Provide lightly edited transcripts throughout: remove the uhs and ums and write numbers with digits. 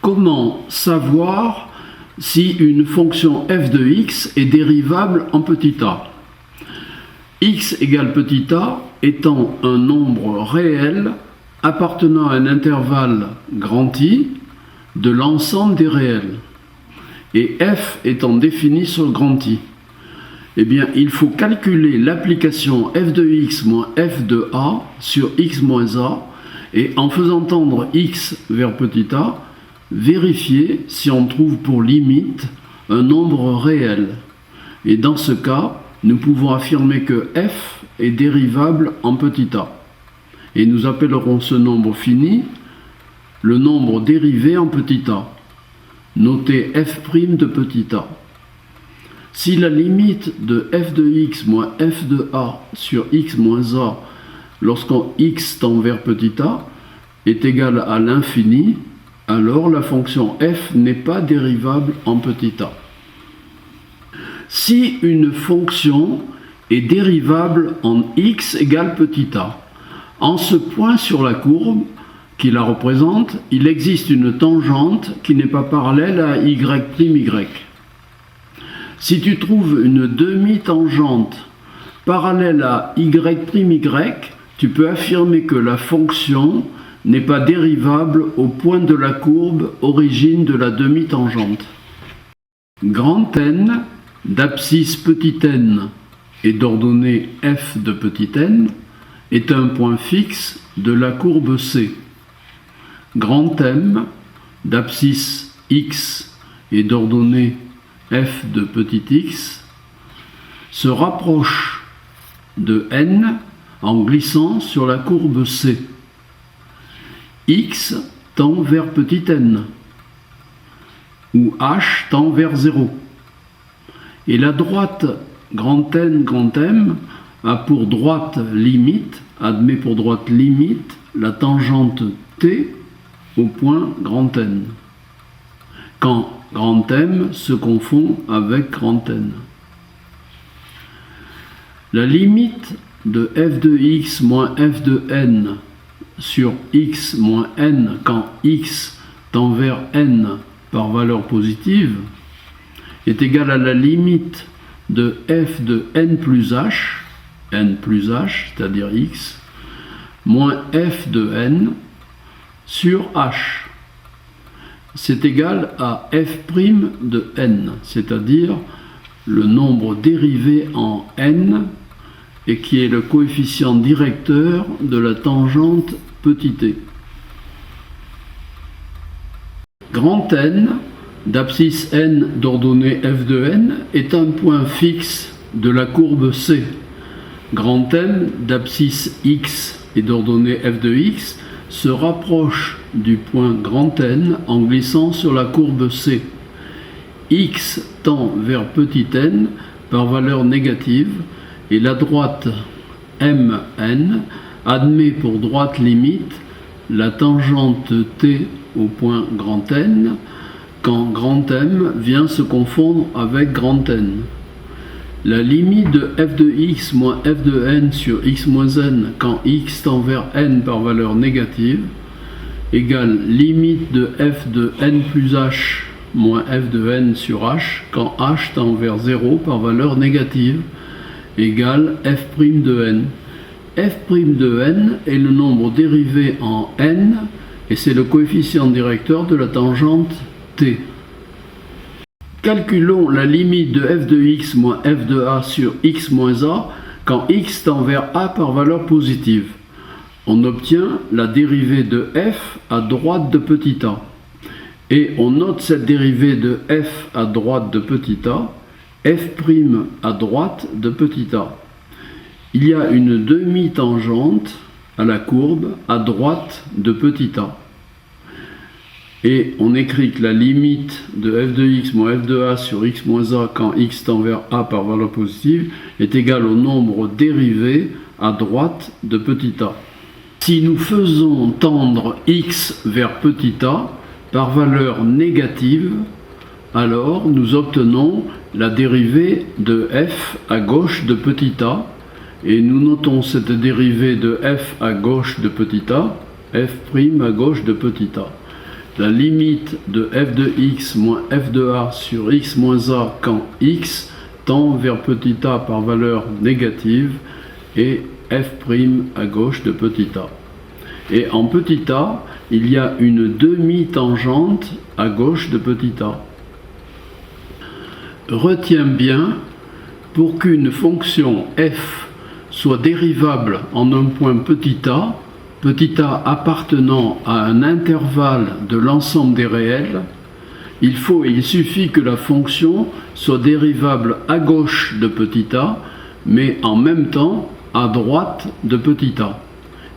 Comment savoir si une fonction f de x est dérivable en petit a? X égale petit a étant un nombre réel appartenant à un intervalle grand I de l'ensemble des réels, et f étant défini sur grand I. Eh bien, il faut calculer l'application f de x moins f de a sur x moins a, et en faisant tendre x vers petit a, vérifier si on trouve pour limite un nombre réel. Et dans ce cas, nous pouvons affirmer que f est dérivable en petit a. Et nous appellerons ce nombre fini le nombre dérivé en petit a, noté f' de petit a. Si la limite de f de x moins f de a sur x moins a, lorsqu'on x tend vers petit a, est égale à l'infini, alors la fonction f n'est pas dérivable en petit a. Si une fonction est dérivable en x égale petit a, en ce point sur la courbe qui la représente, il existe une tangente qui n'est pas parallèle à y'. Si tu trouves une demi-tangente parallèle à y', tu peux affirmer que la fonction n'est pas dérivable au point de la courbe origine de la demi-tangente. Grand N d'abscisse petit n et d'ordonnée f de petit n est un point fixe de la courbe C. Grand M d'abscisse x et d'ordonnée f de petit x se rapproche de n en glissant sur la courbe C. X tend vers petit n, où h tend vers 0. Et la droite grand N, grand M a pour droite limite, admet pour droite limite la tangente T au point grand N, quand grand M se confond avec grand N. La limite de f de x moins f de n sur x moins n quand x tend vers n par valeur positive est égale à la limite de f de n plus h, c'est-à-dire x, moins f de n sur h. C'est égal à f' de n, c'est-à-dire le nombre dérivé en n et qui est le coefficient directeur de la tangente petit t. Grand N d'abscisse n d'ordonnée f de n est un point fixe de la courbe C. Grand M d'abscisse x et d'ordonnée f de x se rapproche du point grand N en glissant sur la courbe C. X tend vers petit n par valeur négative et la droite MN admet pour droite limite la tangente T au point grand N quand grand M vient se confondre avec grand N. La limite de f de x moins f de n sur x moins n quand x tend vers n par valeur négative égale limite de f de n plus h moins f de n sur h quand h tend vers 0 par valeur négative égale f' de n. F' de n est le nombre dérivé en n et c'est le coefficient directeur de la tangente t. Calculons la limite de f de x moins f de a sur x moins a quand x tend vers a par valeur positive. On obtient la dérivée de f à droite de petit a. Et on note cette dérivée de f à droite de petit a, f' à droite de petit a. Il y a une demi-tangente à la courbe à droite de petit a. Et on écrit que la limite de f de x moins f de a sur x moins a quand x tend vers a par valeur positive est égale au nombre dérivé à droite de petit a. Si nous faisons tendre x vers petit a par valeur négative, alors nous obtenons la dérivée de f à gauche de petit a, et nous notons cette dérivée de f à gauche de petit a, f' à gauche de petit a. la limite de f de x moins f de a sur x moins a quand x tend vers petit a par valeur négative et f' à gauche de petit a. Et en petit a, il y a une demi-tangente à gauche de petit a. Retiens bien, pour qu'une fonction f soit dérivable en un point petit a appartenant à un intervalle de l'ensemble des réels, il suffit que la fonction soit dérivable à gauche de petit a, mais en même temps à droite de petit a,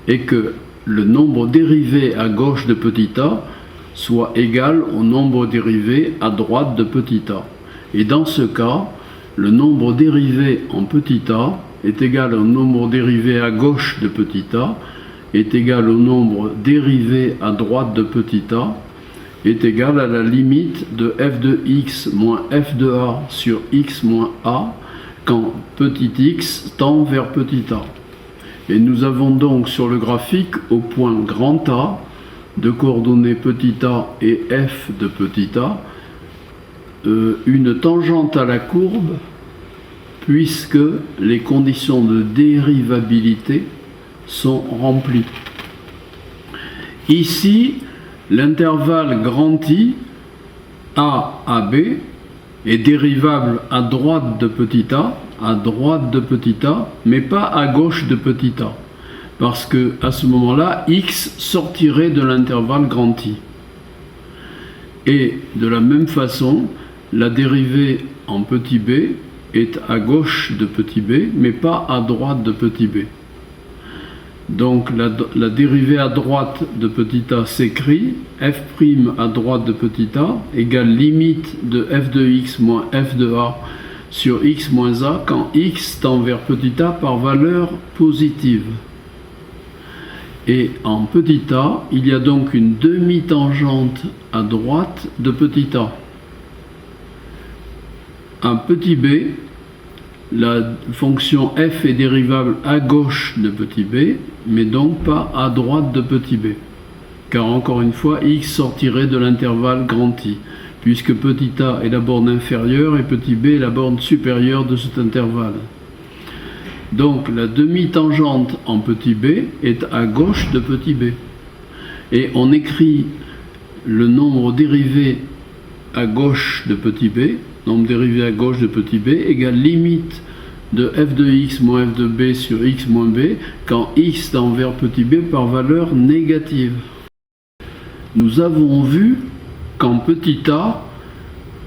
et que le nombre dérivé à gauche de petit a soit égal au nombre dérivé à droite de petit a. Et dans ce cas, le nombre dérivé en petit a est égal au nombre dérivé à gauche de petit a, est égal au nombre dérivé à droite de petit a, est égal à la limite de f de x moins f de a sur x moins a quand petit x tend vers petit a. Et nous avons donc sur le graphique au point grand A, de coordonnées petit a et f de petit a, une tangente à la courbe, puisque les conditions de dérivabilité sont remplies. Ici, l'intervalle grand I, AB, est dérivable à droite de petit a, mais pas à gauche de petit a, parce que à ce moment-là, x sortirait de l'intervalle grand I. Et de la même façon, la dérivée en petit b est à gauche de petit b, mais pas à droite de petit b. Donc la dérivée à droite de petit a s'écrit f' à droite de petit a égale limite de f de x moins f de a sur x moins a quand x tend vers petit a par valeur positive. Et en petit a, il y a donc une demi-tangente à droite de petit a. En petit b, la fonction f est dérivable à gauche de petit b, mais donc pas à droite de petit b, car encore une fois, x sortirait de l'intervalle grand I, puisque petit a est la borne inférieure et petit b est la borne supérieure de cet intervalle. Donc la demi-tangente en petit b est à gauche de petit b. Et on écrit le nombre dérivé à gauche de petit b, nombre dérivé à gauche de petit b, égale limite de f de x moins f de b sur x moins b, quand x tend vers petit b par valeur négative. Nous avons vu qu'en petit a,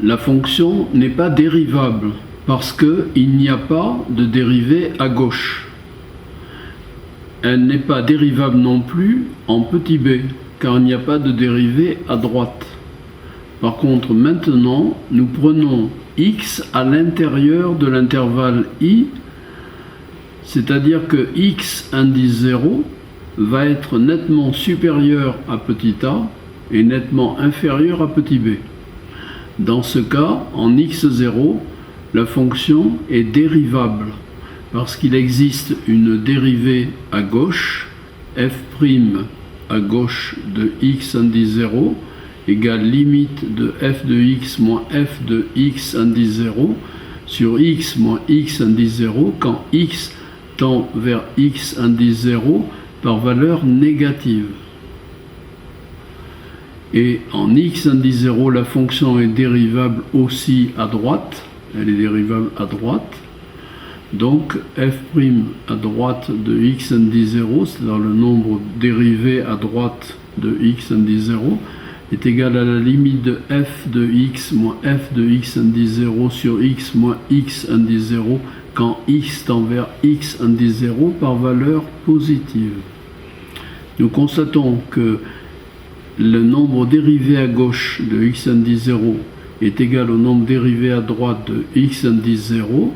la fonction n'est pas dérivable, parce qu'il n'y a pas de dérivée à gauche. Elle n'est pas dérivable non plus en petit b, car il n'y a pas de dérivée à droite. Par contre, maintenant, nous prenons x à l'intérieur de l'intervalle i, c'est-à-dire que x indice 0 va être nettement supérieur à petit a et nettement inférieur à petit b. Dans ce cas, en x0, la fonction est dérivable, parce qu'il existe une dérivée à gauche, f' à gauche de x indice 0, égale limite de f de x moins f de x indice 0 sur x moins x indice 0 quand x tend vers x indice 0 par valeur négative. Et en x indice 0, la fonction est dérivable aussi à droite, elle est dérivable à droite. Donc f' à droite de x indice 0, c'est-à-dire le nombre dérivé à droite de x indice 0, est égal à la limite de f de x moins f de x indice 0 sur x moins x indice 0 quand x tend vers x indice 0 par valeur positive. Nous constatons que le nombre dérivé à gauche de x indice 0 est égal au nombre dérivé à droite de x indice 0,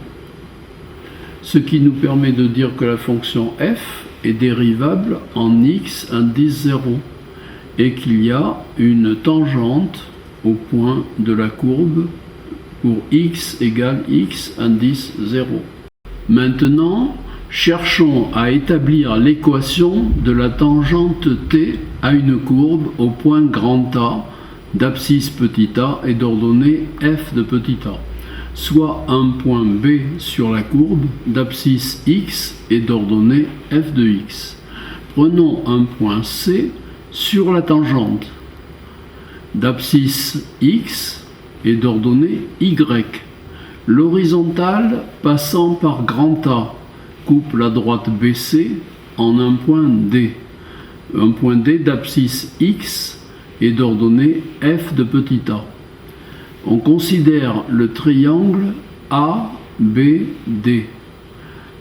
ce qui nous permet de dire que la fonction f est dérivable en x indice 0. Et qu'il y a une tangente au point de la courbe pour x égale x indice 0. Maintenant, Cherchons à établir l'équation de la tangente t à une courbe au point grand A d'abscisse petit a et d'ordonnée f de petit a, soit un point B sur la courbe d'abscisse x et d'ordonnée f de x. Prenons un point C sur la tangente d'abscisse x et d'ordonnée y. L'horizontale passant par grand A coupe la droite BC en un point D. Un point D d'abscisse x et d'ordonnée f de petit a. On considère le triangle ABD.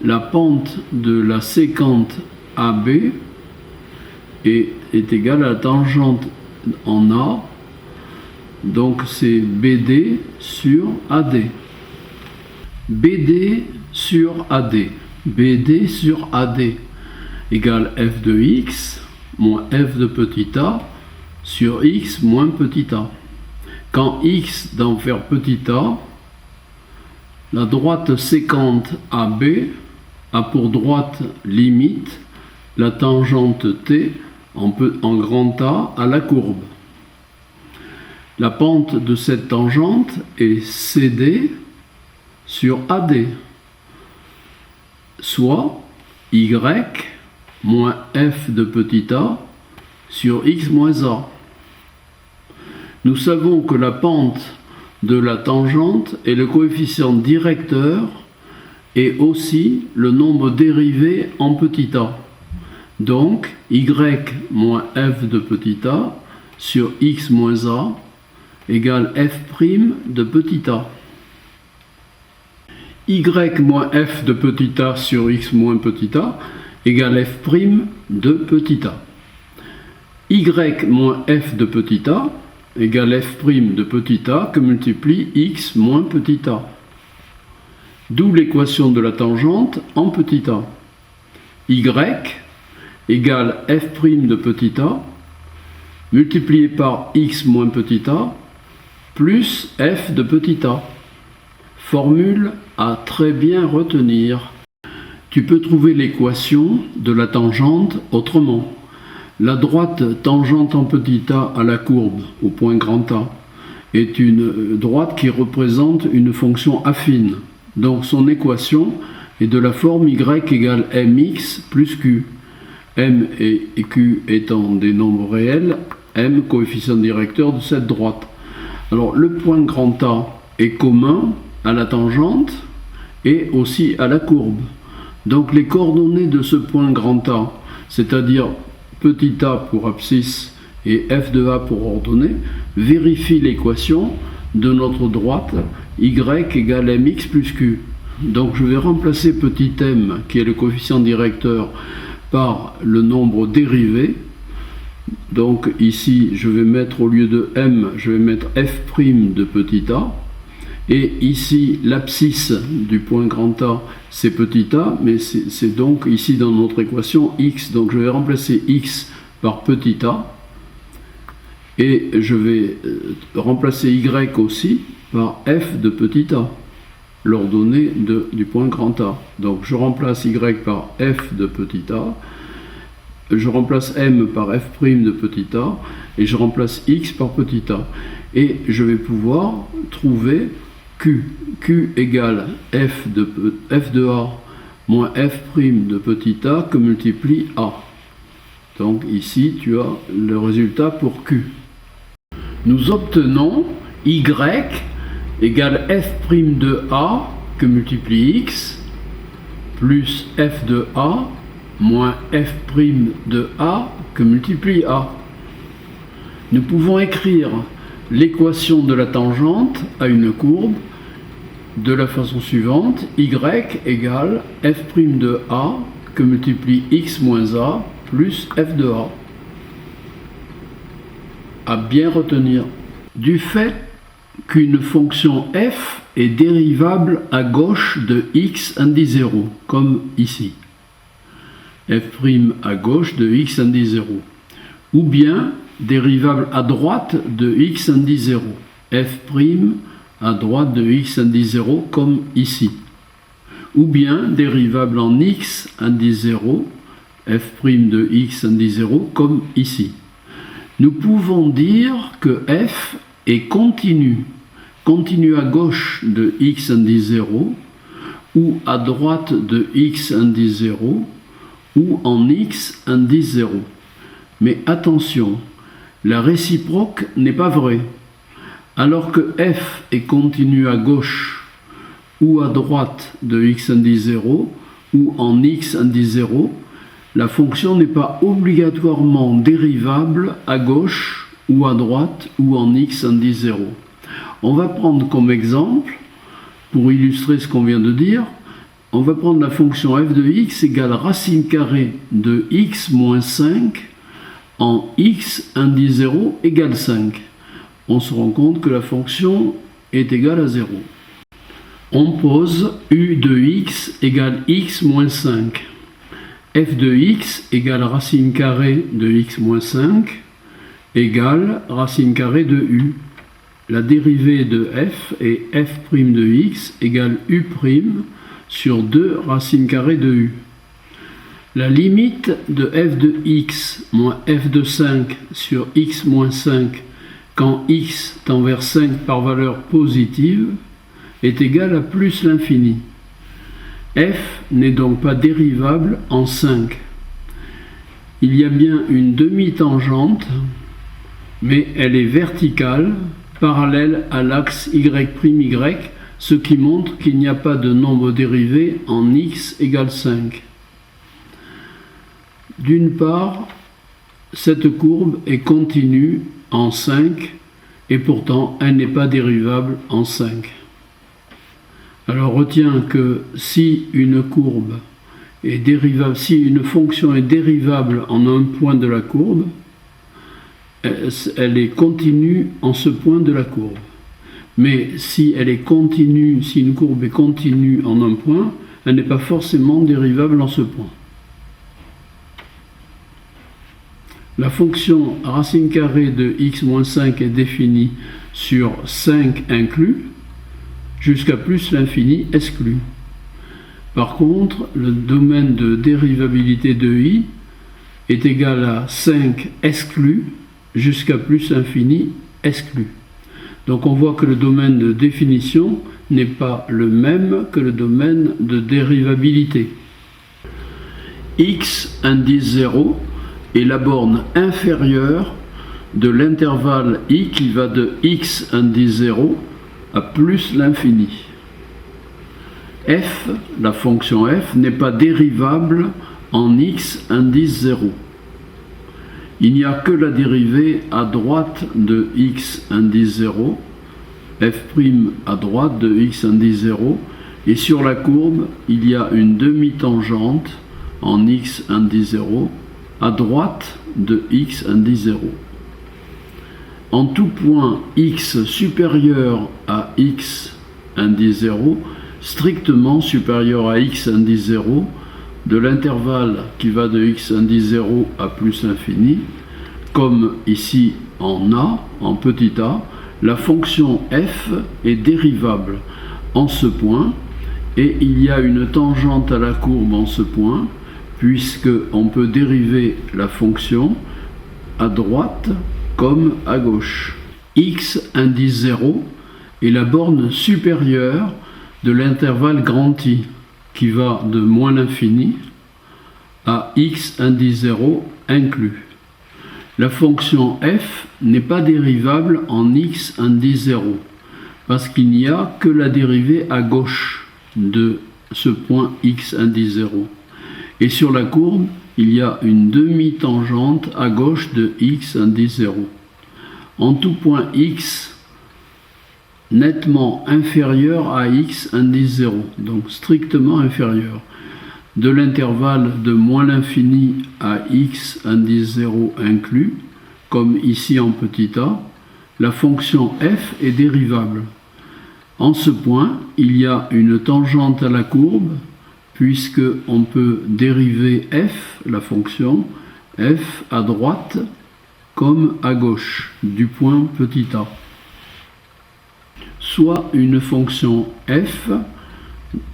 La pente de la sécante AB est égale à la tangente en A, donc c'est BD sur AD. BD sur AD. BD sur AD égale f de x moins f de petit a sur x moins petit a. Quand x d'envers petit a, la droite sécante AB a pour droite limite la tangente t en grand A à la courbe. La pente de cette tangente est CD sur AD, soit y moins f de petit a sur x moins a. Nous savons que la pente de la tangente est le coefficient directeur et aussi le nombre dérivé en petit a. Donc, y moins f de petit a sur x moins a égale f' de petit a. Y moins f de petit a sur x moins petit a égale f' de petit a. Y moins f de petit a égale f' de petit a que multiplie x moins petit a. D'où l'équation de la tangente en petit a. Y égale f' de petit a multiplié par x moins petit a plus f de petit a. Formule à très bien retenir. Tu peux trouver l'équation de la tangente autrement. La droite tangente en petit a à la courbe au point grand A est une droite qui représente une fonction affine. Donc son équation est de la forme y égale mx plus q. M et q étant des nombres réels, m coefficient directeur de cette droite. Alors le point grand A est commun à la tangente et aussi à la courbe. Donc les coordonnées de ce point grand A, c'est-à-dire petit a pour abscisse et f de a pour ordonnée, vérifient l'équation de notre droite y égale mx plus q. Donc je vais remplacer petit m, qui est le coefficient directeur, par le nombre dérivé. Donc ici je vais mettre au lieu de m, je vais mettre f' de petit a. Et ici, l'abscisse du point grand A, c'est petit a, mais c'est donc ici dans notre équation x. Donc je vais remplacer x par petit a. Et je vais remplacer y aussi par f de petit a, l'ordonnée du point grand A. Donc je remplace y par f de petit a. Je remplace m par f' de petit a. Et je remplace x par petit a. Et je vais pouvoir trouver Q égale f de a moins f' de petit a que multiplie a. Donc ici tu as le résultat pour Q. Nous obtenons y égale f' de a que multiplie x plus f de a moins f' de a que multiplie a. Nous pouvons écrire l'équation de la tangente à une courbe de la façon suivante: y égale f' de a que multiplie x moins a plus f de a. À bien retenir. Du fait qu'une fonction f est dérivable à gauche de x indice 0, comme ici. F' à gauche de x indice 0. Ou bien dérivable à droite de x indice 0. F' à droite de x indice 0 comme ici. ou bien dérivable en x indice 0, f' de x indice 0, comme ici. Nous pouvons dire que f est continu à gauche de x indice 0, ou à droite de x indice 0, ou en x indice 0. Mais attention, la réciproque n'est pas vraie. Alors que f est continu à gauche ou à droite de x indice 0 ou en x indice 0, la fonction n'est pas obligatoirement dérivable à gauche ou à droite ou en x indice 0. On va prendre comme exemple, pour illustrer ce qu'on vient de dire, on va prendre la fonction f de x égale racine carrée de x moins 5 en x indice 0 égale 5. On se rend compte que la fonction est égale à 0. On pose u de x égale x moins 5. F de x égale racine carrée de x moins 5 égale racine carrée de u. La dérivée de f est f' de x égale u' sur 2 racine carrée de u. La limite de f de x moins f de 5 sur x moins 5 quand x tend vers 5 par valeur positive est égale à plus l'infini. F n'est donc pas dérivable en 5. Il y a bien une demi-tangente, mais elle est verticale, parallèle à l'axe y', ce qui montre qu'il n'y a pas de nombre dérivé en x égale 5. D'une part, cette courbe est continue en 5 et pourtant elle n'est pas dérivable en 5. Alors retiens que si une courbe est dérivable, si une fonction est dérivable en un point de la courbe, elle est continue en ce point de la courbe. Mais si elle est continue, si une courbe est continue en un point, elle n'est pas forcément dérivable en ce point. La fonction racine carrée de x moins 5 est définie sur 5 inclus jusqu'à plus l'infini exclu. Par contre, le domaine de dérivabilité de i est égal à 5 exclus jusqu'à plus l'infini exclu. Donc on voit que le domaine de définition n'est pas le même que le domaine de dérivabilité. X indice 0 est la borne inférieure de l'intervalle i qui va de x indice 0 à plus l'infini. F, la fonction f, n'est pas dérivable en x indice 0. Il n'y a que la dérivée à droite de x indice 0, f' à droite de x indice 0, et sur la courbe, il y a une demi-tangente en x indice 0 à droite de x indice 0. En tout point x supérieur à x indice 0, strictement supérieur à x indice 0, de l'intervalle qui va de x indice 0 à plus l'infini, comme ici en a, en petit a, la fonction f est dérivable en ce point, et il y a une tangente à la courbe en ce point, puisque on peut dériver la fonction à droite comme à gauche. X indice 0 est la borne supérieure de l'intervalle grand I, qui va de moins l'infini à x indice 0 inclus. La fonction f n'est pas dérivable en x indice 0, parce qu'il n'y a que la dérivée à gauche de ce point x indice 0. Et sur la courbe, il y a une demi-tangente à gauche de x indice 0. En tout point x nettement inférieur à x indice 0, donc strictement inférieur. De l'intervalle de moins l'infini à x indice 0 inclus, comme ici en petit a, la fonction f est dérivable. En ce point, il y a une tangente à la courbe, puisque on peut dériver f, la fonction, f à droite comme à gauche du point petit a. Soit une fonction f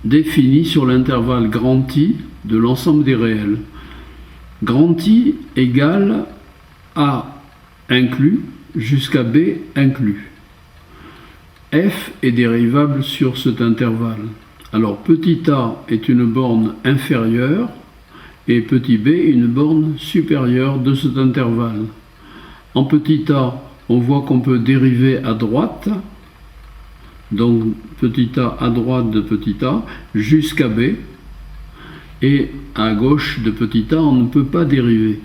définie sur l'intervalle grand I de l'ensemble des réels. Grand I égale A inclus jusqu'à B inclus. F est dérivable sur cet intervalle. Alors petit a est une borne inférieure et petit b une borne supérieure de cet intervalle. En petit a, on voit qu'on peut dériver à droite, donc petit a à droite de petit a jusqu'à b, et à gauche de petit a, on ne peut pas dériver.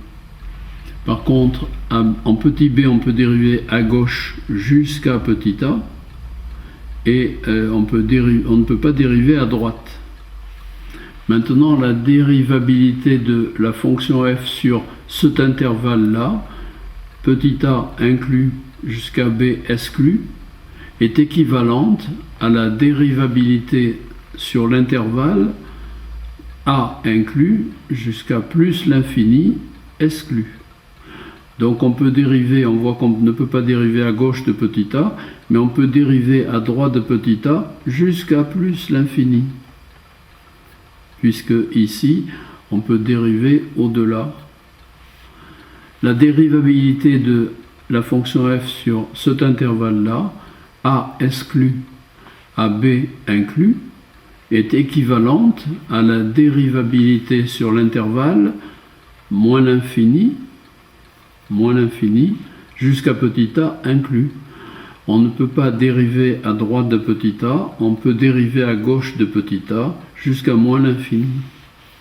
Par contre, en petit b, on peut dériver à gauche jusqu'à petit a, et on ne peut pas dériver à droite. Maintenant, la dérivabilité de la fonction f sur cet intervalle-là, petit a inclus jusqu'à b exclu, est équivalente à la dérivabilité sur l'intervalle a inclus jusqu'à plus l'infini exclu. Donc on peut dériver, on voit qu'on ne peut pas dériver à gauche de petit a, mais on peut dériver à droite de petit a jusqu'à plus l'infini. Puisque ici, on peut dériver au-delà. La dérivabilité de la fonction f sur cet intervalle-là, a exclu à b inclus, est équivalente à la dérivabilité sur l'intervalle moins l'infini jusqu'à petit a inclus. On ne peut pas dériver à droite de petit a, on peut dériver à gauche de petit a jusqu'à moins l'infini.